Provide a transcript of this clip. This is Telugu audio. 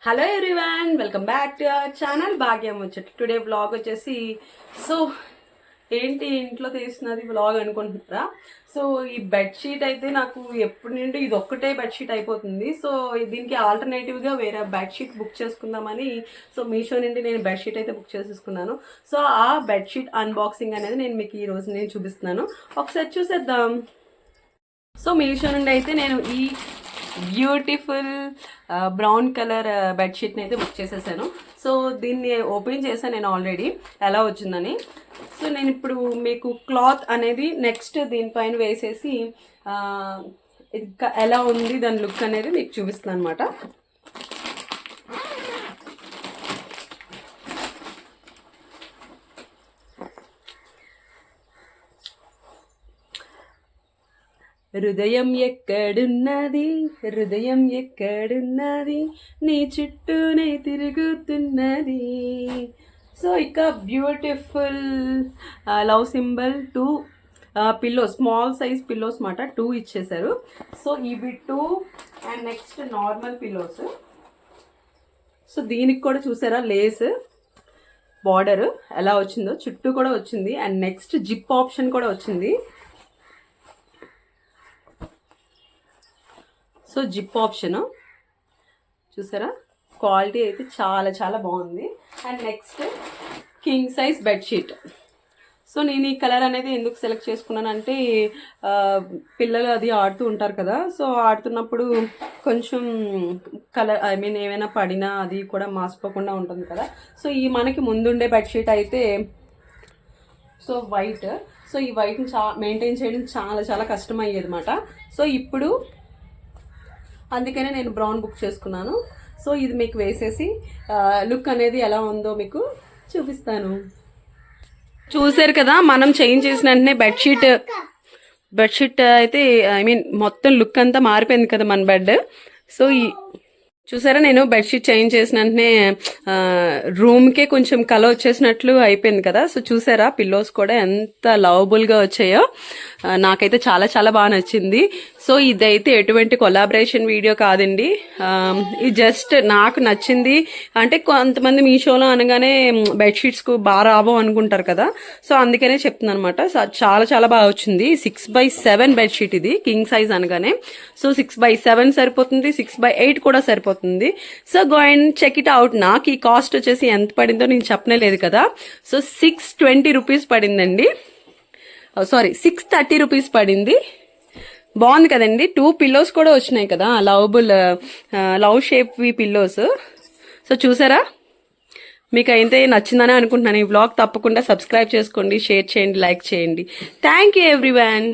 Hello everyone, welcome back to our channel భాగ్యం ముచ్చట. టుడే బ్లాగ్ వచ్చేసి ఏంటి ఇంట్లో తీసినది బ్లాగ్ అనుకుంటున్నారా? సో ఈ బెడ్షీట్ అయితే నాకు ఎప్పటి నుండి ఇది ఒక్కటే బెడ్షీట్ అయిపోతుంది. సో దీనికి ఆల్టర్నేటివ్గా వేరే బెడ్షీట్ బుక్ చేసుకుందామని మీషో నుండి నేను బెడ్షీట్ అయితే బుక్ చేసేసుకున్నాను. సో ఆ బెడ్షీట్ అన్బాక్సింగ్ అనేది నేను మీకు ఈరోజు నేను చూపిస్తున్నాను. ఒకసారి చూసేద్దాం. సో మీషో నుండి అయితే నేను ఈ బ్యూటిఫుల్ బ్రౌన్ కలర్ బెడ్షీట్ని అయితే బుక్ చేసేసాను. సో దీన్ని ఓపెన్ చేశాను నేను ఆల్రెడీ ఎలా వచ్చిందని. సో నేను ఇప్పుడు మీకు క్లాత్ అనేది నెక్స్ట్ దీనిపైన వేసేసి ఎలా ఉంది దాని లుక్ అనేది మీకు చూపిస్తున్నాను అనమాట. హృదయం ఎక్కడున్నది, హృదయం ఎక్కడున్నది, నీ చుట్టూనే తిరుగుతున్నది. సో ఇక beautiful love symbol 2 pillows, small size pillows మాట 2 ఇచ్చేసారు. సో ఇవి 2 and next normal pillows. So దీనికి కూడా చూసారా లేస్ బార్డర్ ఎలా వచ్చిందో, చుట్టూ కూడా వచ్చింది. అండ్ నెక్స్ట్ జిప్ ఆప్షన్ కూడా వచ్చింది. సో జిప్ ఆప్షన్ చూసారా, క్వాలిటీ అయితే చాలా చాలా బాగుంది. And next king size bedsheet. So నేను ఈ కలర్ అనేది ఎందుకు సెలెక్ట్ చేసుకున్నానంటే పిల్లలు అది ఆడుతూ ఉంటారు కదా. సో ఆడుతున్నప్పుడు కొంచెం కలర్ ఏమైనా పడినా అది కూడా మాసిపోకుండా ఉంటుంది కదా. సో ఈ మనకి ముందుండే బెడ్షీట్ అయితే సో వైట్. సో ఈ వైట్ని మెయింటైన్ చేయడం చాలా చాలా కష్టం అయ్యేది అన్నమాట. సో ఇప్పుడు అందుకనే నేను బ్రౌన్ బుక్ చేసుకున్నాను. సో ఇది మీకు వేసేసి లుక్ అనేది ఎలా ఉందో మీకు చూపిస్తాను. చూసారు కదా, మనం చేంజ్ చేసిన వెంటనే బెడ్షీట్ అయితే మొత్తం లుక్ అంతా మారిపోయింది కదా మన బెడ్. సో చూసారా, నేను బెడ్షీట్ చేంజ్ చేసిన వెంటనే రూమ్కే కొంచెం కలర్ వచ్చేసినట్లు అయిపోయింది కదా. సో చూసారా పిల్లోస్ కూడా ఎంత లవబుల్గా వచ్చాయో. నాకైతే చాలా చాలా బాగా నచ్చింది. సో ఇదైతే ఎటువంటి కొలాబరేషన్ వీడియో కాదండి, ఇది జస్ట్ నాకు నచ్చింది. అంటే కొంతమంది మీషోలో అనగానే బెడ్షీట్స్కు బాగా రాబో అనుకుంటారు కదా. సో అందుకనే చెప్తున్నాను అనమాట. చాలా చాలా బాగా వచ్చింది. 6x7 బెడ్షీట్ ఇది, కింగ్ సైజ్ అనగానే. సో 6x7 సరిపోతుంది, 6x8 కూడా సరిపోతుంది. So go and check it out. నాకు ఈ కాస్ట్ వచ్చేసి ఎంత పడిందో నేను చెప్పలేదు కదా. సో 620 రూపీస్ పడిందండి. సారీ 630 రూపీస్ పడింది. బాగుంది కదండి. 2 పిల్లోస్ కూడా వచ్చినాయి కదా, లవ్ షేప్ పిల్లోస్. సో చూసారా, మీకు అయితే నచ్చిందని అనుకుంటున్నాను. ఈ వ్లాగ్ తప్పకుండా సబ్స్క్రైబ్ చేసుకోండి, షేర్ చేయండి, లైక్ చేయండి. Thank you everyone.